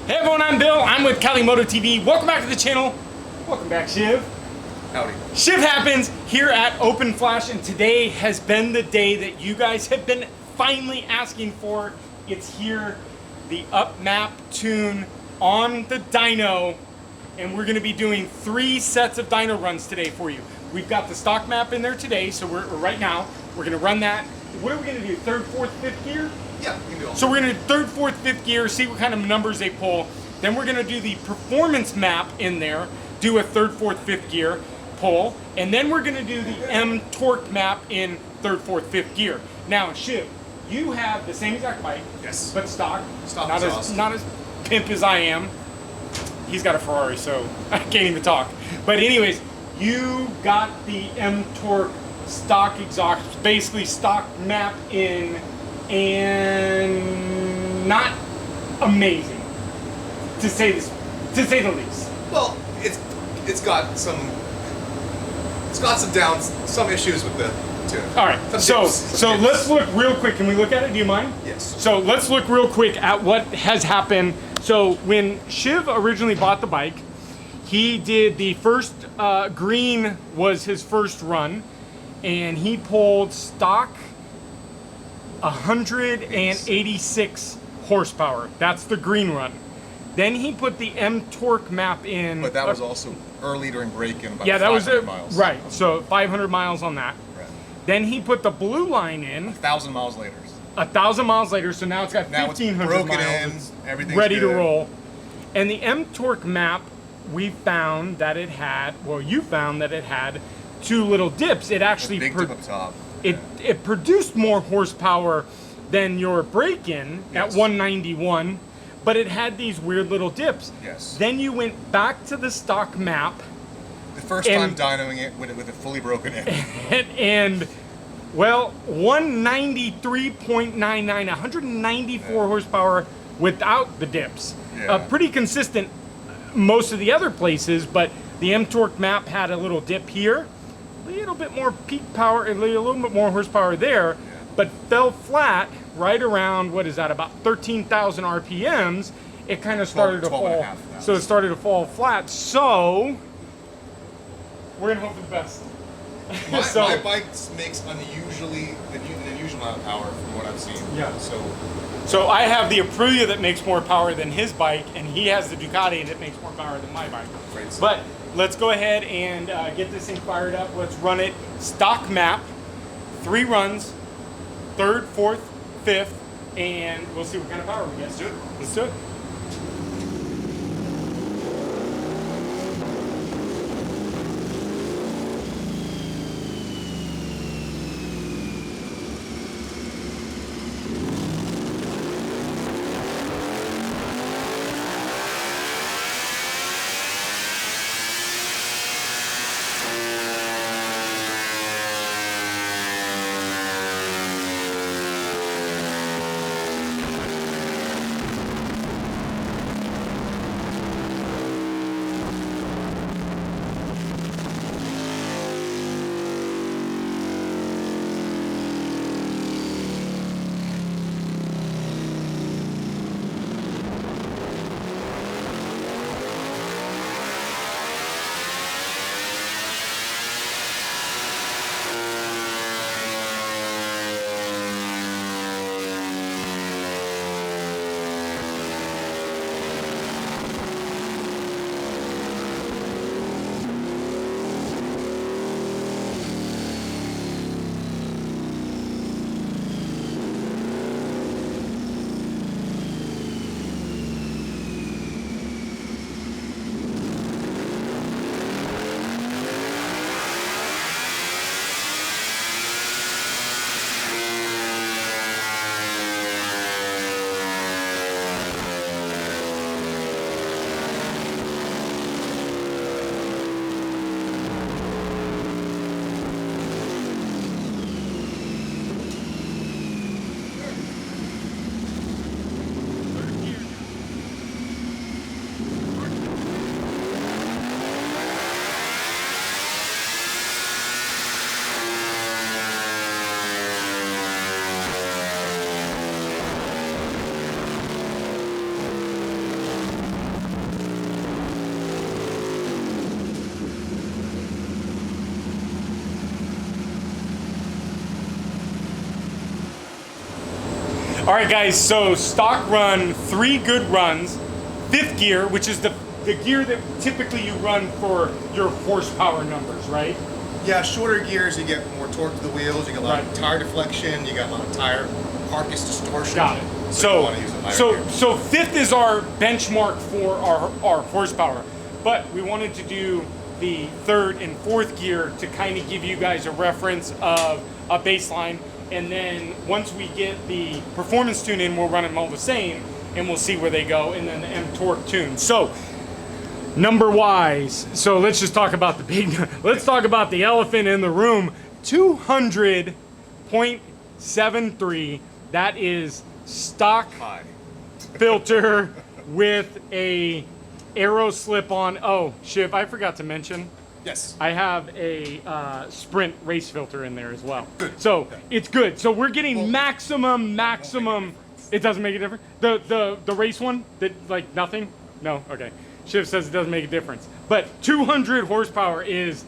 Hey everyone, I'm Bill. I'm with Cali Moto TV. Welcome back to the channel. Welcome back, Shiv. Howdy. Shiv happens here at Open Flash, and today has been the day that you guys have been finally asking for. It's here, the up map tune on the dyno, and we're going to be doing 3 sets of dyno runs today for you. We've got the stock map in there today, so right now we're going to run that. What are we going to do? 3rd, 4th, 5th gear? Yeah, we can do all. So we're going to do 3rd, 4th, 5th gear, see what kind of numbers they pull. Then we're going to do the performance map in there, do a 3rd, 4th, 5th gear pull, and then we're going to do the M torque map in 3rd, 4th, 5th gear. Now, Shiv, you have the same exact bike, yes, but stock. Stock not exhaust. not as pimp as I am. He's got a Ferrari, so I can't even talk. But anyways, you got the M torque stock exhaust, basically stock map in, and not amazing, to say the least. Well, it's got some some issues with the tune. All right, so let's look real quick. Can we look at it? Do you mind? Yes. So let's look real quick at what has happened. So when Shiv originally bought the bike, he did the first green was his first run, and he pulled stock 186 horsepower. That's the green run. Then he put the M torque map in. But that was also early during break-in, about yeah, that was 500 miles. Right. So 500 miles on that. Right. Then he put the blue line in. 1,000 miles later. 1,000 miles later, so now it's got 1,500 miles. Everything's ready good to roll. And the M torque map, we found that it had. Well, you found that it had 2 little dips. It actually big dip up top. It produced more horsepower than your break-in at 191, but it had these weird little dips. Yes. Then you went back to the stock map. The first time dynoing it with it fully broken in. and well, 193.99, 194 horsepower without the dips. Yeah. Pretty consistent most of the other places, but the M torque map had a little dip here, a little bit more peak power, a little bit more horsepower there, but fell flat right around, what is that, about 13,000 RPMs. It kind of started to fall. So it started to fall flat. So we're gonna hope for the best. My bike makes an unusual amount of power from what I've seen. Yeah. So I have the Aprilia that makes more power than his bike, and he has the Ducati that makes more power than my bike. Great. But let's go ahead and get this thing fired up. Let's run it. Stock map, 3 runs, 3rd, 4th, 5th, and we'll see what kind of power we get. Let's do it. Let's do it. All right, guys, so stock run, 3 good runs, 5th gear, which is the gear that typically you run for your horsepower numbers, right? Yeah, shorter gears, you get more torque to the wheels, you get a lot of tire deflection, you got a lot of tire carcass distortion. Got it. So 5th is our benchmark for our horsepower, but we wanted to do the 3rd and 4th gear to kind of give you guys a reference of a baseline, and then once we get the performance tune in, we'll run them all the same, and we'll see where they go, and then the M-Torque tune. So number wise, so let's just talk about let's talk about the elephant in the room. 200.73, that is stock filter with a aero slip on. Oh, Shiv, I forgot to mention. Yes. I have a Sprint race filter in there as well. Good. So it's good. So we're getting maximum. It doesn't make a difference. The race one, that like nothing. No. Okay. Shiv says it doesn't make a difference. But 200 horsepower is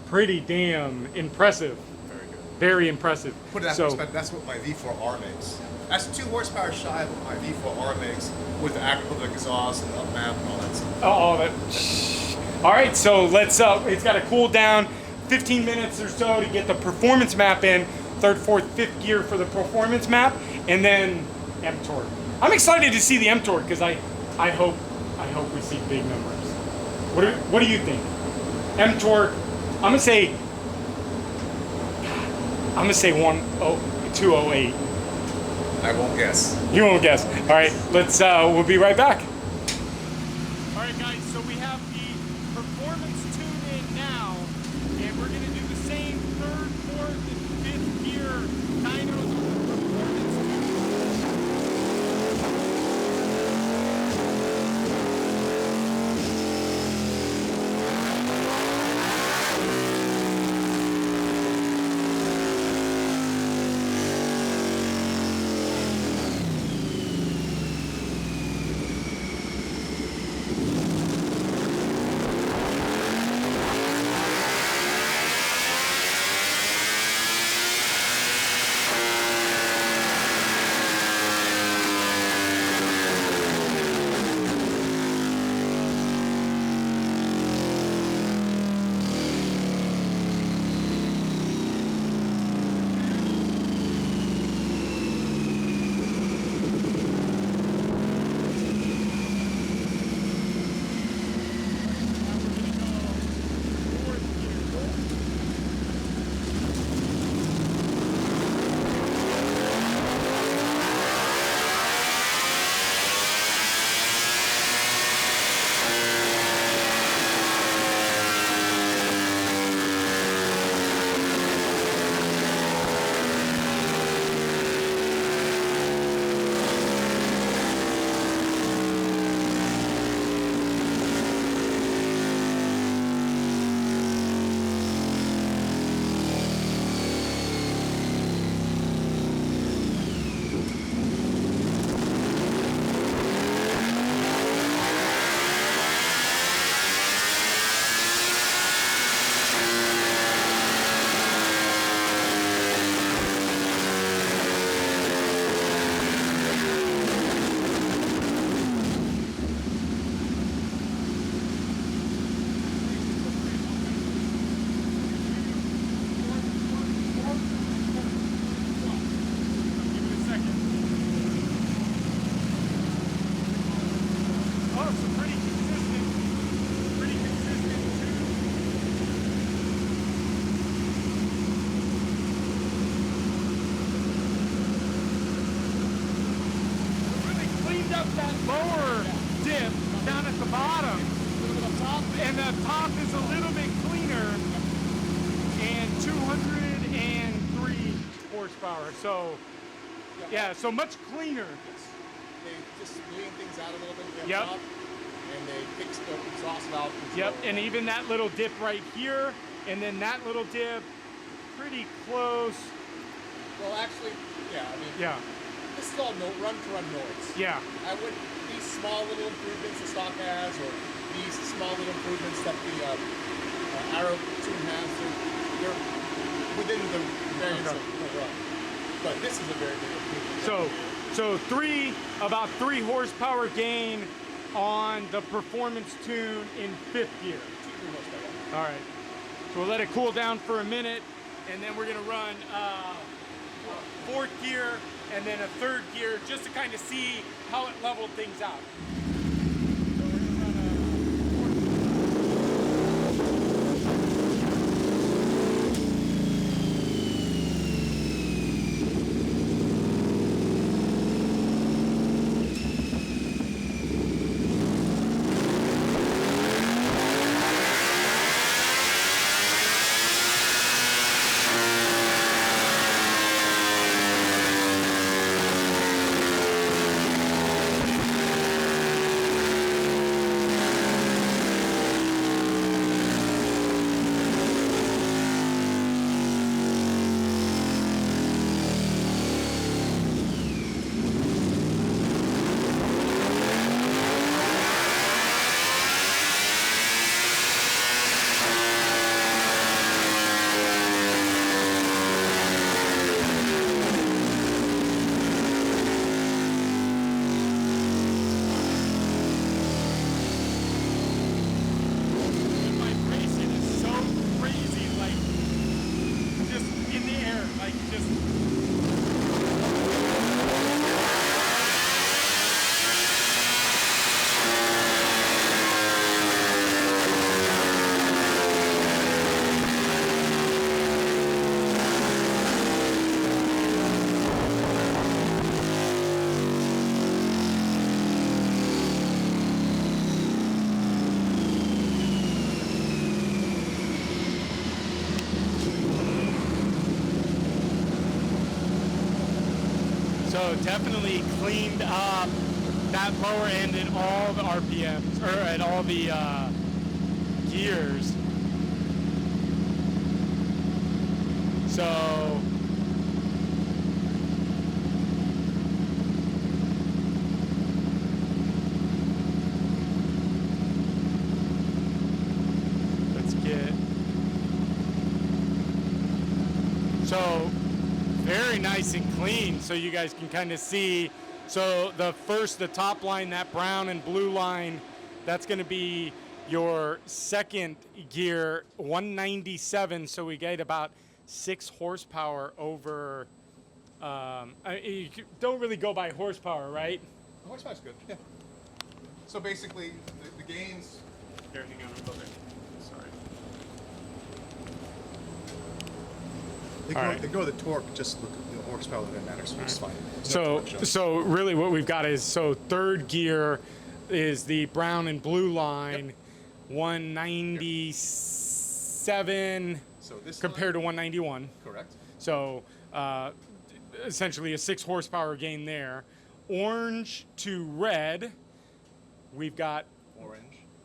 pretty damn impressive. Very good. Very impressive. Put it in perspective, that's what my V4R makes. That's 2 horsepower shy of what my V4R makes with the active exhaust and up map and all that stuff. All right, so let's, it's got to cool down 15 minutes or so to get the performance map in, 3rd, 4th, 5th gear for the performance map, and then M-Torque. I'm excited to see the M-Torque because I hope we see big numbers. What do you think? M-Torque, I'm gonna say 208. I won't guess. You won't guess. All right, let's. We'll be right back. All right, guys. So we have the performance tune in now, and we're gonna do the same 3rd, 4th, and 5th gear dynos with the performance lower dip down at the bottom, and the top is a little bit cleaner, and 203 horsepower. So yeah, so much cleaner. They just lean things out a little bit to Yep. top, and they fix the exhaust valve. Yep, and even that little dip right here, and then that little dip, pretty close. Well, actually, yeah, I mean, Yeah. this is all run-to-run noise. Yeah. I would, these small little improvements the stock has, or these small little improvements that the Arrow tune has, they're within the variance of the run. But this is a very big improvement. So about 3 horsepower gain on the performance tune in 5th gear. 2 horsepower. All right. So we'll let it cool down for a minute, and then we're gonna run 4th gear and then a 3rd gear just to kind of see how it leveled things out. So definitely cleaned up that lower end at all the RPMs, or at all the gears. So let's get, so very nice and clean, so you guys can kind of see. So the top line, that brown and blue line, that's going to be your 2nd gear, 197. So we get about 6 horsepower over. You don't really go by horsepower, right? Horsepower's good. Yeah. So basically, the gains. Here, hang on, okay. Sorry. Ignore the torque, just look at the horsepower that matters, which is fine. So really what we've got is, so 3rd gear is the brown and blue line, yep. 197 so this compared to 191. Correct. So essentially a 6 horsepower gain there. Orange to red, we've got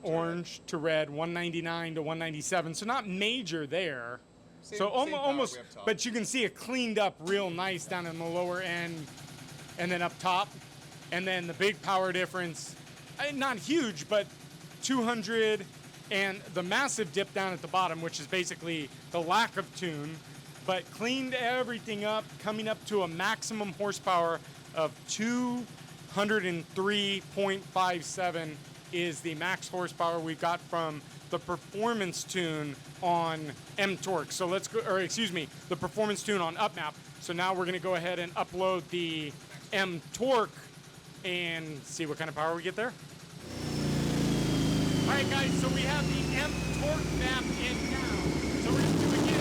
orange to red, 199 to 197. So not major there. So almost, but you can see it cleaned up real nice down in the lower end and then up top. And then the big power difference, not huge, but 200, and the massive dip down at the bottom, which is basically the lack of tune, but cleaned everything up, coming up to a maximum horsepower of 203.57 is the max horsepower we got from the performance tune on M-Torque. So let's go, or excuse me, the performance tune on UpMap. So now we're gonna go ahead and upload the M-Torque and see what kind of power we get there. All right, guys, so we have the M-Torque map in now. So we're gonna do it again.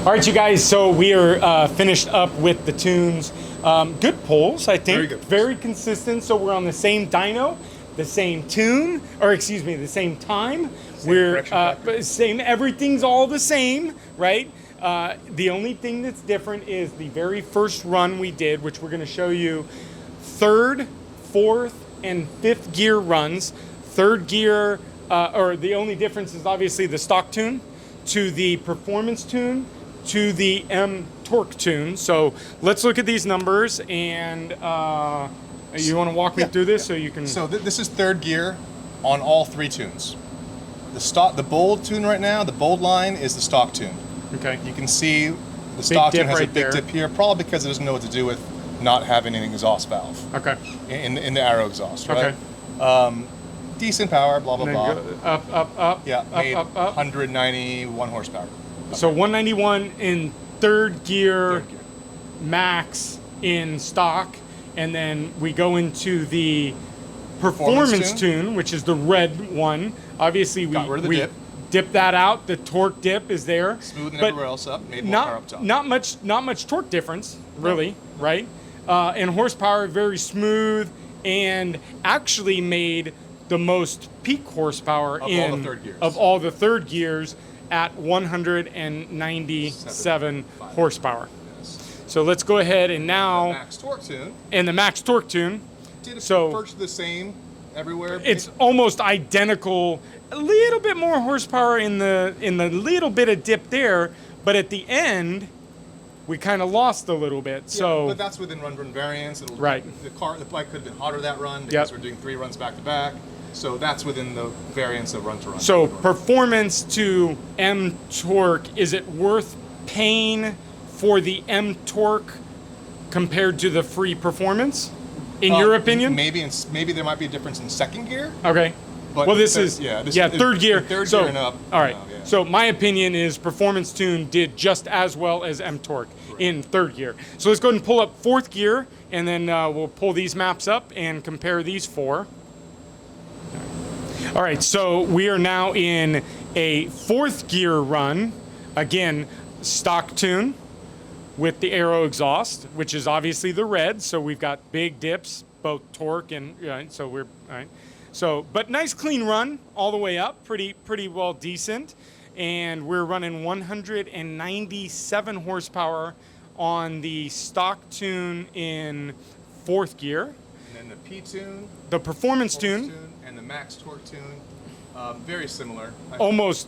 All right, you guys, so we are finished up with the tunes. Good pulls, I think. Very good. Very consistent. So we're on the same dyno, the same tune, or excuse me, the same time. We're same, everything's all the same, right? The only thing that's different is the very first run we did, which we're going to show you, third, fourth, and fifth gear runs. Third gear, or the only difference is obviously the stock tune to the performance tune to the M torque tune. So let's look at these numbers, and you want to walk me through this so you can. So this is third gear on all three tunes. The bold tune right now, the bold line is the stock tune. Okay. You can see the stock tune has a big right dip here, probably because it doesn't know what to do with not having an exhaust valve. Okay. In the arrow exhaust, right? Okay. Decent power, blah blah blah. Up. Yeah, made up. 191 horsepower. So 191 in third gear, max in stock, and then we go into the performance tune, which is the red one. Obviously, we dip that out. The torque dip is there. Smoothing everywhere else up. Made more power up top. Not much torque difference, really, right? And horsepower very smooth, and actually made the most peak horsepower of all the third gears at 197 horsepower. Yes. So let's go ahead and now the max torque tune. And the max torque tune. Did it virtually the same everywhere? It's almost identical. A little bit more horsepower in the little bit of dip there, but at the end we kind of lost a little bit. So, but that's within run variance. Right. The bike could have been hotter that run because we're doing 3 runs back to back. So that's within the variance of run to run. So performance to M torque, is it worth paying for the M torque compared to the free performance, in your opinion? Maybe there might be a difference in second gear. Okay. But well, this is third gear. Third gear and up. All right. So my opinion is performance tune did just as well as M torque in third gear. So let's go ahead and pull up fourth gear, and then we'll pull these maps up and compare these four. All right, so we are now in a fourth gear run. Again, stock tune with the aero exhaust, which is obviously the red. So we've got big dips, both torque and so we're all right. So, but nice clean run all the way up, pretty well decent. And we're running 197 horsepower on the stock tune in fourth gear. And then the P tune, the performance tune, and the max torque tune, very similar. Almost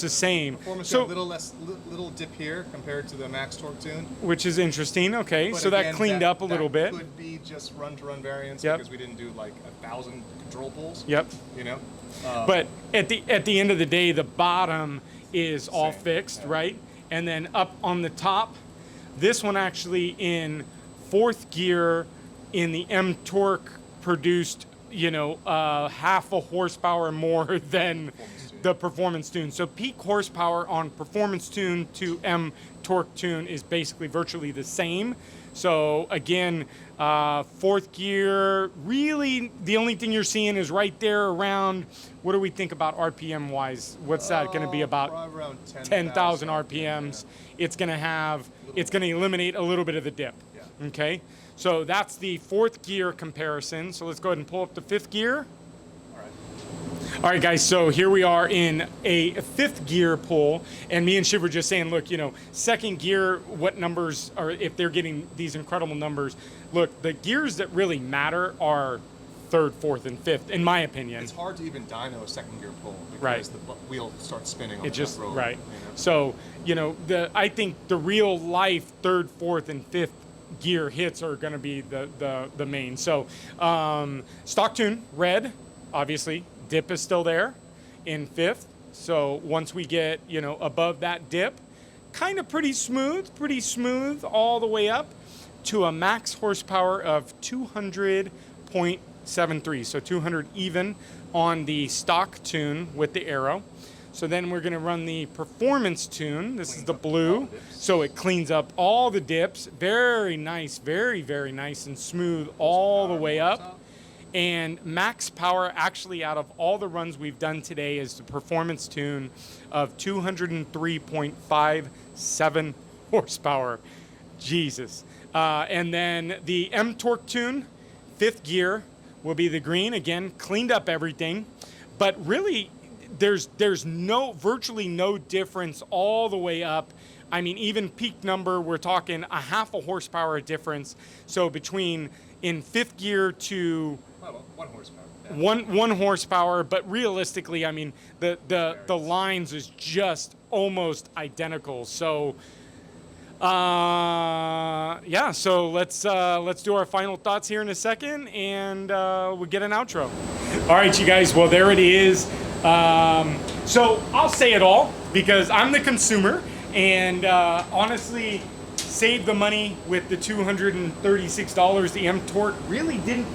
the same. Performance tune, little dip here compared to the max torque tune, which is interesting. Okay, but so again, that cleaned up a little bit. Could be just run to run variance because we didn't do like 1,000 control pulls. Yep. You know. But at the end of the day, the bottom is all fixed, right? And then up on the top, this one actually in fourth gear in the M torque produced, half a horsepower more than the performance tune. So peak horsepower on performance tune to M torque tune is basically virtually the same. So again, fourth gear, really the only thing you're seeing is right there around, what do we think about RPM wise? What's that going to be about? Around 10,000 RPMs. Yeah. It's going to eliminate a little bit of the dip. Yeah. Okay. So that's the fourth gear comparison. So let's go ahead and pull up the fifth gear. All right, guys, so here we are in a fifth gear pull, and me and Shiv were just saying, look, second gear, what numbers are, if they're getting these incredible numbers, look, the gears that really matter are third, fourth, and fifth, in my opinion. It's hard to even dyno a second gear pull because the wheel starts spinning on the road. Right. So, I think the real life third, fourth, and fifth gear hits are going to be the main. So, stock tune, red, obviously. Dip is still there in fifth. So once we get, above that dip, kind of pretty smooth all the way up to a max horsepower of 200.73. So 200 even on the stock tune with the aero. So then we're going to run the performance tune. This is the blue. So it cleans up all the dips. Very nice, very, very nice and smooth all the way up. And max power, actually, out of all the runs we've done today, is the performance tune of 203.57 horsepower. Jesus. And then the M torque tune, 5th gear, will be the green. Again, cleaned up everything. But really, there's virtually no difference all the way up. I mean, even peak number, we're talking a half a horsepower difference. So between in 5th gear to 1 horsepower. Yeah. One horsepower, but realistically, I mean, the lines is just almost identical. So, yeah. So let's do our final thoughts here in a second, and we'll get an outro. All right, you guys. Well, there it is. So I'll say it all because I'm the consumer, and honestly, save the money with the $236. The M torque really didn't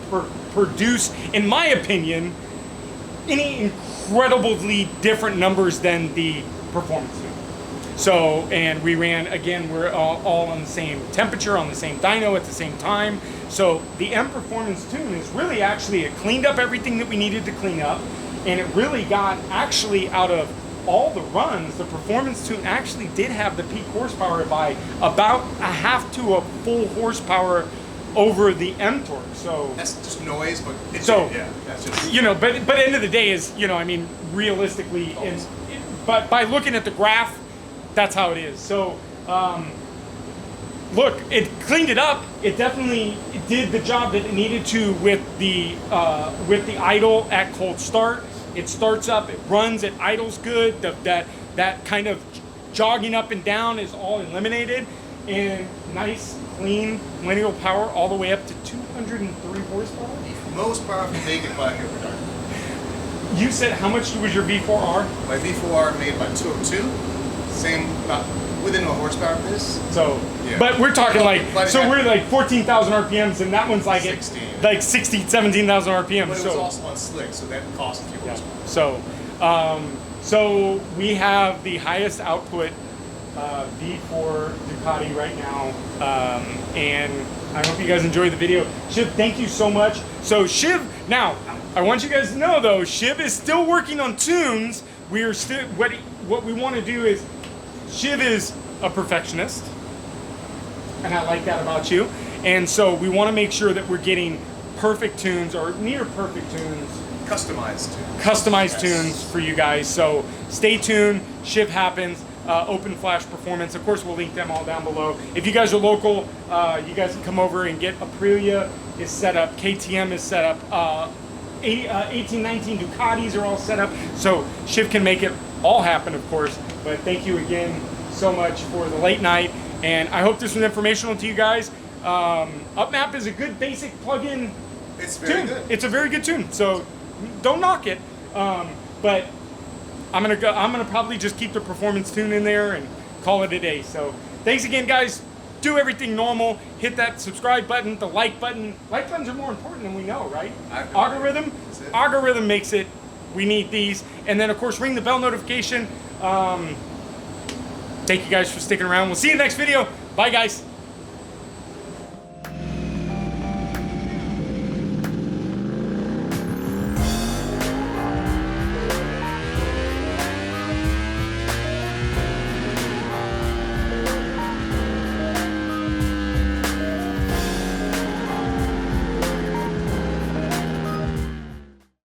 produce, in my opinion, any incredibly different numbers than the performance tune. So, and we ran, again, we're all on the same temperature, on the same dyno at the same time. So the M performance tune is really actually, it cleaned up everything that we needed to clean up, and it really got, actually, out of all the runs, the performance tune actually did have the peak horsepower by about a half to a full horsepower over the M torque. So that's just noise, but it's that's just, you know. But end of the day is, you know, I mean, realistically, but by looking at the graph, that's how it is. So look, it cleaned it up. It definitely did the job that it needed to with the idle at cold start. It starts up, it runs, it idles good. That kind of jogging up and down is all eliminated. And nice, clean, linear power all the way up to 203 horsepower. The most powerful naked bike ever done. You said how much was your V4R? My V4R made by 202. Same, about within a horsepower of this. So, yeah. But we're talking we're like 14,000 RPMs, and that one's like 16. Like 17,000 RPMs. But it was also on slick, so that cost a few horsepower. So we have the highest output V4 Ducati right now, and I hope you guys enjoyed the video. Shiv, thank you so much. So Shiv, now I want you guys to know though, Shiv is still working on tunes. We are still what we want to do is, Shiv is a perfectionist, and I like that about you. And so we want to make sure that we're getting perfect tunes or near perfect tunes. Customized tunes for you guys. So stay tuned. Shiv happens. Open Flash Performance. Of course, we'll link them all down below. If you guys are local, you guys can come over and get Aprilia is set up. KTM is set up. 1819 Ducatis are all set up. So Shiv can make it all happen, of course. But thank you again so much for the late night. And I hope this was informational to you guys. UpMap is a good basic plug-in tune. Good. It's a very good tune, so don't knock it. But I'm gonna probably just keep the performance tune in there and call it a day. So thanks again, guys. Do everything normal. Hit that subscribe button, the like button. Like buttons are more important than we know, right? Algorithm makes it. We need these, and then of course ring the bell notification. Thank you guys for sticking around. We'll see you in the next video. Bye, guys.